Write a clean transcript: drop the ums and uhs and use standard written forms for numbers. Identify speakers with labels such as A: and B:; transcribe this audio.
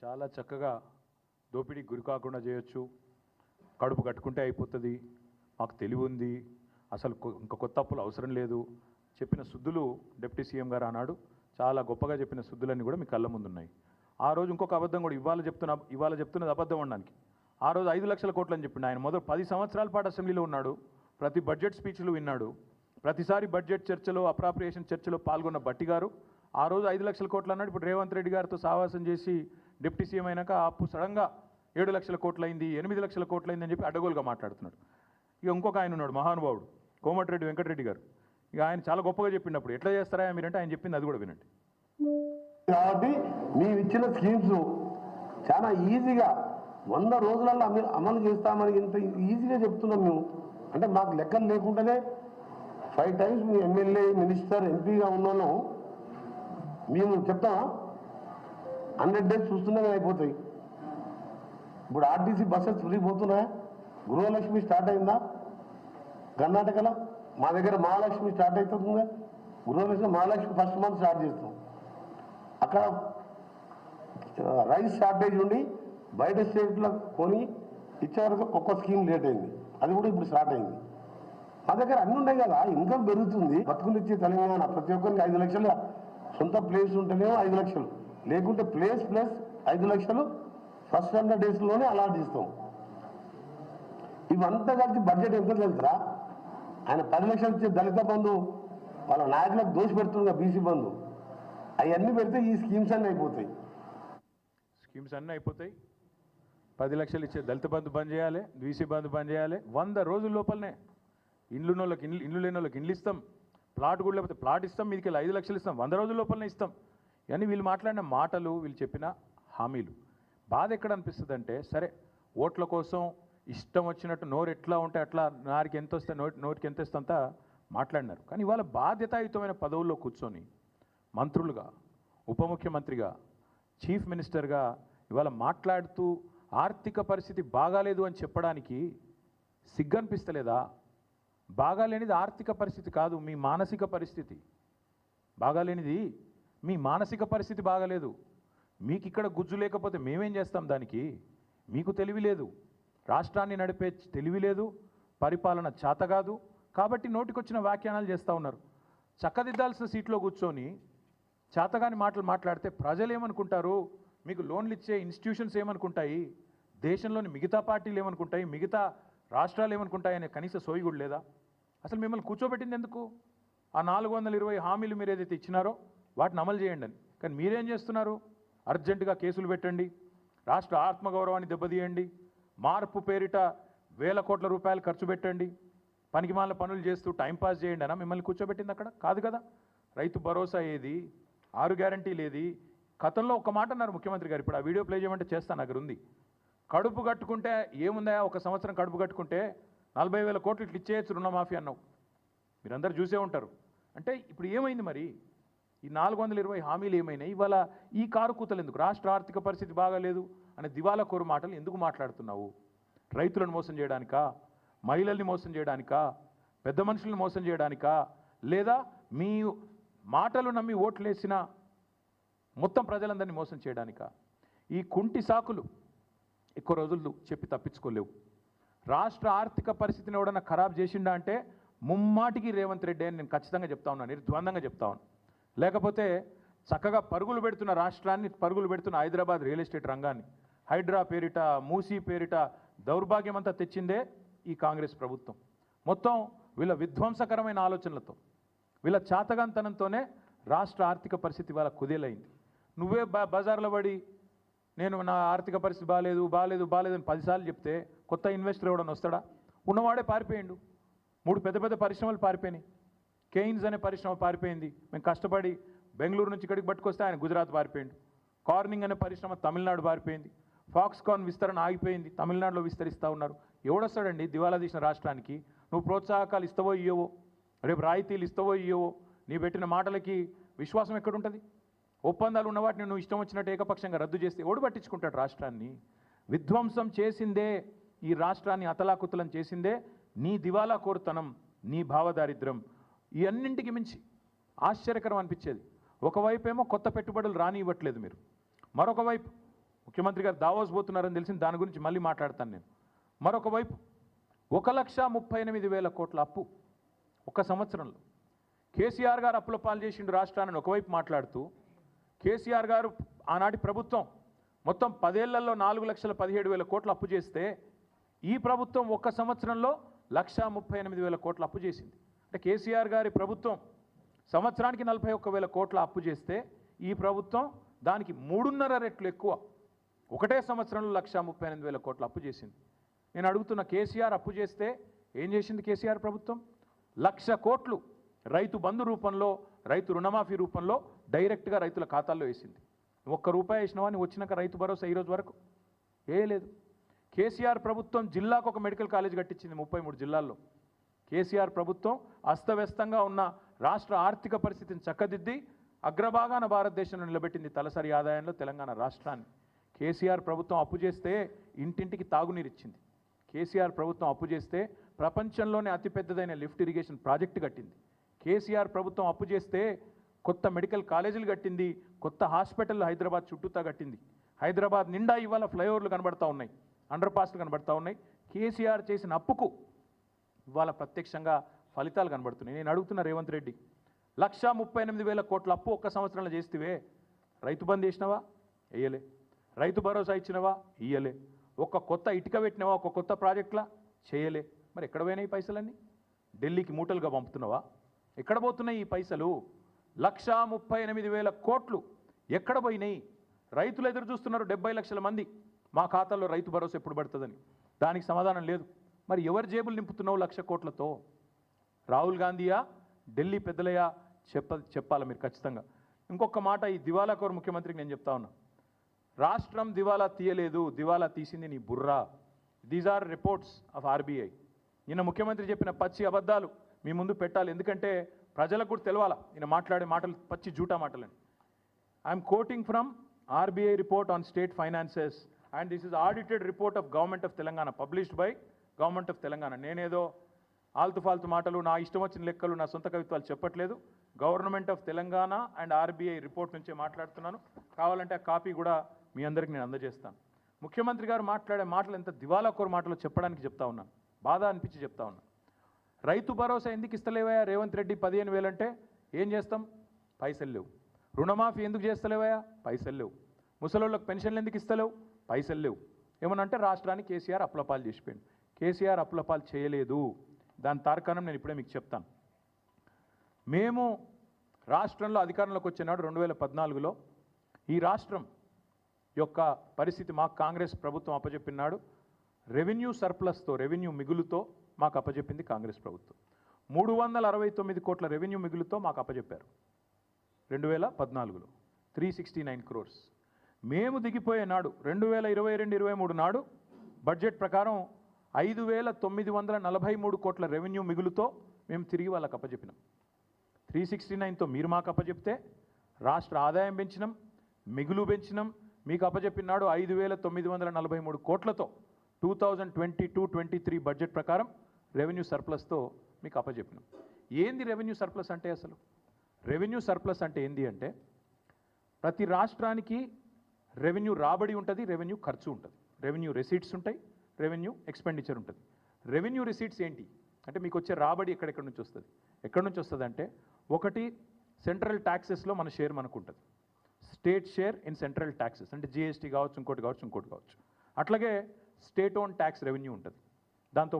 A: చాలా చక్కగా దోపిడీకి గురి కాకుండా చేయొచ్చు, కడుపు కట్టుకుంటే అయిపోతుంది, మాకు తెలివి ఉంది, అసలు ఇంకా కొత్త అప్పులు అవసరం లేదు చెప్పిన సుద్దులు డిప్యూటీ సీఎం గారు అన్నాడు. చాలా గొప్పగా చెప్పిన సుద్దులన్నీ కూడా మీ కళ్ళ ముందు ఉన్నాయి. ఆ రోజు ఇంకొక అబద్ధం కూడా ఇవాళ చెప్తున్నది అబద్ధం అనడానికి. ఆ రోజు 5 లక్షల కోట్లు అని చెప్పిండు. ఆయన మొదలు 10 సంవత్సరాల పాటు అసెంబ్లీలో ఉన్నాడు, ప్రతి బడ్జెట్ స్పీచ్లు విన్నాడు, ప్రతిసారి బడ్జెట్ చర్చలో అప్రాప్రియేషన్ చర్చలో పాల్గొన్న బట్టి గారు ఆ రోజు 5 లక్షల కోట్లు అన్నాడు. ఇప్పుడు రేవంత్ రెడ్డి గారితో సావాసం చేసి డిప్యూటీ సీఎం అయినాక అప్పు సడన్గా 7 లక్షల కోట్లు అయింది, 8 లక్షల కోట్లు అయింది అని చెప్పి అడ్డగోలుగా మాట్లాడుతున్నాడు. ఇక ఇంకొక ఆయన ఉన్నాడు మహానుభావుడు కోమటిరెడ్డి వెంకటరెడ్డి గారు. ఇక ఆయన చాలా గొప్పగా చెప్పిండప్పుడు ఎట్లా చేస్తారా మీరంటే ఆయన చెప్పింది అది కూడా వినండి.
B: కాబట్టి మేము ఇచ్చిన స్కీమ్స్ చాలా ఈజీగా 100 రోజులలో అమలు చేస్తామని ఇంత ఈజీగా చెప్తున్నాం మేము. అంటే మాకు లెక్కలు లేకుండానే 5 times మీ ఎమ్మెల్యే మినిస్టర్ ఎంపీగా ఉన్నాను మేము చెప్తామా? 100 days చూస్తున్నామే అయిపోతాయి. ఇప్పుడు ఆర్టీసీ బస్సెస్ ఫ్రీ పోతున్నాయా? గృహలక్ష్మి స్టార్ట్ అయిందా? కర్ణాటకలో మా దగ్గర మహాలక్ష్మి స్టార్ట్ అవుతుందా? గృహలక్ష్మి మహాలక్ష్మి ఫస్ట్ మంత్ స్టార్ట్ చేస్తాం. అక్కడ రైస్ షార్టేజ్ ఉండి బయట స్టేట్లో కొని ఇచ్చే వరకు ఒక్క స్కీమ్ లేట్ అయింది, అది కూడా ఇప్పుడు స్టార్ట్ అయింది. మా దగ్గర అన్నీ ఉన్నాయి కదా, ఇన్కమ్ పెరుగుతుంది. బతుకునిచ్చే తెలంగాణ ప్రతి ఒక్కరికి 5 లక్షలు సొంత ప్లేస్ ఉంటేనేమో 5 లక్షలు, లేకుంటే ప్లేస్ ప్లస్ 5 లక్షలు ఫస్ట్ 100 daysలోనే అలాట్ ఇస్తాం. ఇవంతా కలిసి బడ్జెట్ ఎంత తెలుసా? ఆయన 10 లక్షలు ఇచ్చే దళిత బంధు వాళ్ళ నాయకులకు దోషి పెడుతుంది బీసీ బంధు, అవన్నీ పెడితే ఈ స్కీమ్స్ అన్నీ అయిపోతాయి.
A: 10 లక్షలు ఇచ్చే దళిత బంధు బంద్ చేయాలి, బీసీ బంధు బంద్ చేయాలి. 100 రోజుల లోపలనే ఇండ్లు లేని వాళ్ళకి ఇండ్లు ఇస్తాం, ప్లాట్ కూడా లేకపోతే ప్లాట్ ఇస్తాం, మీదికి 5 లక్షలు ఇస్తాం, 100 రోజుల లోపలనే ఇస్తాం. ఇవన్నీ వీళ్ళు మాట్లాడిన మాటలు, వీళ్ళు చెప్పిన హామీలు. బాధ ఎక్కడ అనిపిస్తుంది అంటే, సరే ఓట్ల కోసం ఇష్టం వచ్చినట్టు నోరు ఎట్లా ఉంటే అట్లా నారికి ఎంత వస్తే నోటికి ఎంత ఇస్తంతా మాట్లాడినారు. కానీ ఇవాళ బాధ్యతాయుతమైన పదవుల్లో కూర్చొని మంత్రులుగా, ఉప ముఖ్యమంత్రిగా, చీఫ్ మినిస్టర్గా ఇవాళ మాట్లాడుతూ ఆర్థిక పరిస్థితి బాగాలేదు అని చెప్పడానికి సిగ్గనిపిస్తలేదా? బాగాలేనిది ఆర్థిక పరిస్థితి కాదు, మీ మానసిక పరిస్థితి బాగాలేనిది. మీ మానసిక పరిస్థితి బాగాలేదు. మీకు ఇక్కడ గుజ్జు లేకపోతే మేమేం చేస్తాం దానికి? మీకు తెలివి లేదు, రాష్ట్రాన్ని నడిపే తెలివి లేదు, పరిపాలన చేత కాదు. కాబట్టి నోటికొచ్చిన వ్యాఖ్యానాలు చేస్తూ ఉన్నారు. చక్కదిద్దాల్సిన సీట్లో కూర్చొని చేతగాని మాటలు మాట్లాడితే ప్రజలు ఏమనుకుంటారు? మీకు లోన్లు ఇచ్చే ఇన్స్టిట్యూషన్స్ ఏమనుకుంటాయి? దేశంలోని మిగతా పార్టీలు ఏమనుకుంటాయి? మిగతా రాష్ట్రాలు ఏమనుకుంటాయి అనే కనీస సోయి కూడా లేదా? అసలు మిమ్మల్ని కూర్చోబెట్టింది ఎందుకు? ఆ 420 హామీలు మీరు ఏదైతే ఇచ్చినారో వాటిని అమలు చేయండి అని. కానీ మీరేం చేస్తున్నారు? అర్జెంటుగా కేసులు పెట్టండి, రాష్ట్ర ఆత్మగౌరవాన్ని దెబ్బతీయండి, మార్పు పేరిట వేల కోట్ల రూపాయలు ఖర్చు పెట్టండి, పనికిమాల పనులు చేస్తూ టైంపాస్ చేయండి అనా మిమ్మల్ని కూర్చోబెట్టింది? అక్కడ కాదు కదా. రైతు భరోసా ఏది? 6 గ్యారంటీలు ఏది? గతంలో ఒక మాట అన్నారు ముఖ్యమంత్రి గారు, ఇప్పుడు ఆ వీడియో ప్లే చేయమంటే చేస్తాను, దగ్గర ఉంది. కడుపు కట్టుకుంటే ఏముందా, 1 సంవత్సరం కడుపు కట్టుకుంటే 40,000 కోట్లు ఇట్లా ఇచ్చేయచ్చు రుణమాఫీ అన్నావు. మీరందరూ చూసే ఉంటారు. అంటే ఇప్పుడు ఏమైంది మరి? ఈ 420 హామీలు ఏమైనాయి? ఇవాళ ఈ కారు కూతలు ఎందుకు? రాష్ట్ర ఆర్థిక పరిస్థితి బాగాలేదు అనే దివాలా కోరు మాటలు ఎందుకు మాట్లాడుతున్నావు? రైతులను మోసం చేయడానికా? మహిళల్ని మోసం చేయడానికా? పెద్ద మనుషులను మోసం చేయడానికా? లేదా మీ మాటలు నమ్మి ఓట్లేసిన మొత్తం ప్రజలందరినీ మోసం చేయడానికా? ఈ కుంటి సాకులు ఎక్కువ రోజులు చెప్పి తప్పించుకోలేవు. రాష్ట్ర ఆర్థిక పరిస్థితిని ఎవడన్నా ఖరాబ్ చేసిండా అంటే ముమ్మాటికి రేవంత్ రెడ్డి అని నేను ఖచ్చితంగా చెప్తా ఉన్నాను, నిర్ద్వందంగా చెప్తా ఉన్నాను. లేకపోతే చక్కగా పరుగులు పెడుతున్న రాష్ట్రాన్ని, పరుగులు పెడుతున్న హైదరాబాద్ రియల్ ఎస్టేట్ రంగాన్ని, హైడ్రా పేరిట, మూసీ పేరిట దౌర్భాగ్యం అంతా తెచ్చిందే ఈ కాంగ్రెస్ ప్రభుత్వం. మొత్తం వీళ్ళ విధ్వంసకరమైన ఆలోచనలతో, వీళ్ళ చాతగాంతనంతోనే రాష్ట్ర ఆర్థిక పరిస్థితి వాళ్ళ కుదేలైంది. నువ్వే బజార్లో పడి నేను నా ఆర్థిక పరిస్థితి బాగాలేదు బాగాలేదు బాగాలేదు అని 10 సార్లు చెప్తే కొత్త ఇన్వెస్టర్ ఎవడన్నా వస్తాడా? ఉన్నవాడే పారిపోయిండు. 3 పెద్ద పెద్ద పరిశ్రమలు పారిపోయినాయి. కెయిన్స్ అనే పరిశ్రమ పారిపోయింది. మేము కష్టపడి బెంగళూరు నుంచి ఇక్కడికి పట్టుకొస్తే ఆయన గుజరాత్ పారిపోయిండు. కార్నింగ్ అనే పరిశ్రమ తమిళనాడు పారిపోయింది. ఫాక్స్కాన్ విస్తరణ ఆగిపోయింది, తమిళనాడులో విస్తరిస్తూ ఉన్నారు. ఎవడొస్తాడండి దివాలా తీసిన రాష్ట్రానికి? నువ్వు ప్రోత్సాహకాలు ఇస్తావో ఇయ్యవో, రేపు రాయితీలు ఇస్తావో ఇయ్యవో, నీ పెట్టిన మాటలకి విశ్వాసం ఎక్కడుంటుంది? ఒప్పందాలు ఉన్న వాటిని నువ్వు ఇష్టం వచ్చినట్టు ఏకపక్షంగా రద్దు చేస్తే ఎవడు పట్టించుకుంటాడు? రాష్ట్రాన్ని విధ్వంసం చేసిందే, ఈ రాష్ట్రాన్ని అతలాకుతలం చేసిందే నీ దివాలా కోరుతనం, నీ భావదారిద్ర్యం. ఈ అన్నింటికి మించి ఆశ్చర్యకరం అనిపించేది, ఒకవైపేమో కొత్త పెట్టుబడులు రానివ్వట్లేదు మీరు, మరొక వైపు ముఖ్యమంత్రి గారు దావోస్ పోతున్నారని తెలిసింది, దాని గురించి మళ్ళీ మాట్లాడతాను నేను. మరొక వైపు 1,38,000 కోట్ల అప్పు ఒక సంవత్సరంలో. కేసీఆర్ గారు అప్పుల పాలు చేసిండు రాష్ట్రాన్ని ఒకవైపు మాట్లాడుతూ, కేసీఆర్ గారు ఆనాటి ప్రభుత్వం మొత్తం 10 ఏళ్లలో 4,17,000 కోట్ల అప్పు చేస్తే ఈ ప్రభుత్వం ఒక్క సంవత్సరంలో 1,38,000 కోట్ల అప్పు చేసింది. అంటే కేసీఆర్ గారి ప్రభుత్వం సంవత్సరానికి 41,000 కోట్ల అప్పు చేస్తే ఈ ప్రభుత్వం దానికి 3.5 రెట్లు ఎక్కువ ఒకటే సంవత్సరంలో 1,38,000 కోట్ల అప్పు చేసింది. నేను అడుగుతున్న, కేసీఆర్ అప్పు చేస్తే ఏం చేసింది కేసీఆర్ ప్రభుత్వం? 1,00,000 కోట్లు రైతు బంధు రూపంలో, రైతు రుణమాఫీ రూపంలో డైరెక్ట్గా రైతుల ఖాతాల్లో వేసింది. ₹1 వేసినవా నువ్వు వచ్చినాక రైతు భరోసా ఈరోజు వరకు వేయలేదు. కేసీఆర్ ప్రభుత్వం జిల్లాకు ఒక మెడికల్ కాలేజ్ కట్టించింది 33 జిల్లాల్లో. కేసీఆర్ ప్రభుత్వం అస్తవ్యస్తంగా ఉన్న రాష్ట్ర ఆర్థిక పరిస్థితిని చక్కదిద్ది అగ్రభాగాన భారతదేశంలో నిలబెట్టింది తలసరి ఆదాయంలో తెలంగాణ రాష్ట్రాన్ని. కేసీఆర్ ప్రభుత్వం అప్పు చేస్తే ఇంటింటికి తాగునీరు ఇచ్చింది. కేసీఆర్ ప్రభుత్వం అప్పు చేస్తే ప్రపంచంలోనే అతిపెద్దదైన లిఫ్ట్ ఇరిగేషన్ ప్రాజెక్టు కట్టింది. కేసీఆర్ ప్రభుత్వం అప్పు చేస్తే కొత్త మెడికల్ కాలేజీలు కట్టింది, కొత్త హాస్పిటల్ హైదరాబాద్ చుట్టూతా కట్టింది. హైదరాబాద్ నిండా ఇవాళ ఫ్లైఓవర్లు కనబడతా ఉన్నాయి, అండర్ పాస్లు కనబడతా ఉన్నాయి. కేసీఆర్ చేసిన అప్పుకు ఇవాళ ప్రత్యక్షంగా ఫలితాలు కనబడుతున్నాయి. నేను అడుగుతున్న రేవంత్ రెడ్డి, 1,38,000 కోట్ల అప్పు ఒక్క సంవత్సరంలో చేస్తేవే, రైతు బంద్ చేసినవా? వేయలే. రైతు భరోసా ఇచ్చినవా? ఇయ్యలే. ఒక కొత్త ఇటుక పెట్టినవా? ఒక కొత్త ప్రాజెక్టులా? చేయలే. మరి ఎక్కడ పోయినాయి ఈ పైసలన్నీ? ఢిల్లీకి మూటలుగా పంపుతున్నావా? ఎక్కడ పోతున్నాయి ఈ పైసలు? 1,38,000 కోట్లు ఎక్కడ పోయినాయి? రైతులు ఎదురు చూస్తున్నారు 70 లక్షల మంది, మా ఖాతాలో రైతు భరోసా ఎప్పుడు పడుతుందని. దానికి సమాధానం లేదు. మరి ఎవరి జేబులు నింపుతున్నావు 1,00,000 కోట్లతో? రాహుల్ గాంధీయా, ఢిల్లీ పెద్దలయ్యా? చెప్పాలి మీరు ఖచ్చితంగా. ఇంకొక మాట, ఈ దివాలాకోరు ముఖ్యమంత్రికి నేను చెప్తా ఉన్నా, రాష్ట్రం దివాలా తీయలేదు, దివాలా తీసింది నీ బుర్రా. These are reports of RBI. ఈయన ముఖ్యమంత్రి చెప్పిన పచ్చి అబద్ధాలు మీ ముందు పెట్టాలి, ఎందుకంటే ప్రజలకు కూడా తెలవాలా ఈయన మాట్లాడే మాటలు పచ్చి జూటా మాటలని. I'm quoting from RBI report on state finances and this is audited report of government of Telangana, published by government of Telangana. నేనేదో ఆల్తు ఫాల్తు మాటలు, నా ఇష్టం వచ్చిన లెక్కలు, నా సొంత కవిత్వాలు చెప్పట్లేదు. Government of Telangana and RBI report నుంచే మాట్లాడుతున్నాను. కావాలంటే ఆ కాపీ కూడా మీ అందరికీ నేను అందజేస్తాను. ముఖ్యమంత్రి గారు మాట్లాడే మాటలు ఎంత దివాలాకోరు మాటలు చెప్పడానికి చెప్తా ఉన్నాను, బాధ అనిపించి చెప్తా ఉన్నాను. రైతు భరోసా ఎందుకు ఇస్తలేవయా రేవంత్ రెడ్డి? 15,000 అంటే ఏం చేస్తాం? పైసలు లేవు. రుణమాఫీ ఎందుకు చేస్తలేవయా? పైసలు లేవు. ముసలోళ్ళకి పెన్షన్లు ఎందుకు ఇస్తలేవు? పైసలు లేవు. ఏమనంటే రాష్ట్రానికి కేసీఆర్ అప్పులపాలు చేసిపోయింది. కేసీఆర్ అప్పులపాలు చేయలేదు. దాని తార్కాణం నేను ఇప్పుడే మీకు చెప్తాను. మేము రాష్ట్రంలో అధికారంలోకి వచ్చినాడు 2014లో ఈ రాష్ట్రం యొక్క పరిస్థితి మాకు కాంగ్రెస్ ప్రభుత్వం అప్పచెప్పినాడు. రెవెన్యూ సర్ప్లస్తో, రెవెన్యూ మిగులుతో మాకు అప్పచెప్పింది కాంగ్రెస్ ప్రభుత్వం. 369 కోట్ల రెవెన్యూ మిగులుతో మాకు అప్పచెప్పారు 2014లో 369 crores. మేము దిగిపోయే నాడు 2022-23 నాడు బడ్జెట్ ప్రకారం 5,943 కోట్ల రెవెన్యూ మిగులుతో మేము తిరిగి వాళ్ళకి అప్పచెప్పినాం. 369తో మీరు మాకు అప్పచెప్తే రాష్ట్ర ఆదాయం పెంచినాం, మిగులు పెంచినాం. మీకు అప్పచెప్పినాడు 5,943 కోట్లతో 2022-23 బడ్జెట్ ప్రకారం రెవెన్యూ సర్ప్లస్తో మీకు అప్పచెప్పినాం. ఏంది రెవెన్యూ సర్ప్లస్ అంటే? అసలు రెవెన్యూ సర్ప్లస్ అంటే ఏంది అంటే, ప్రతి రాష్ట్రానికి రెవెన్యూ రాబడి ఉంటుంది, రెవెన్యూ ఖర్చు ఉంటుంది, రెవెన్యూ రెసీట్స్ ఉంటాయి, రెవెన్యూ ఎక్స్పెండిచర్ ఉంటుంది. రెవెన్యూ రిసీట్స్ ఏంటి అంటే, మీకు వచ్చే రాబడి ఎక్కడెక్కడి నుంచి వస్తుంది? ఎక్కడి నుంచి వస్తుంది అంటే, ఒకటి సెంట్రల్ ట్యాక్సెస్లో మన షేర్ మనకు ఉంటుంది, state share in central taxes అంటే జిఎస్టీ కావచ్చు, ఇంకోటి కావచ్చు. అట్లాగే స్టేట్ ఓన్ ట్యాక్స్ రెవెన్యూ ఉంటుంది. దాంతో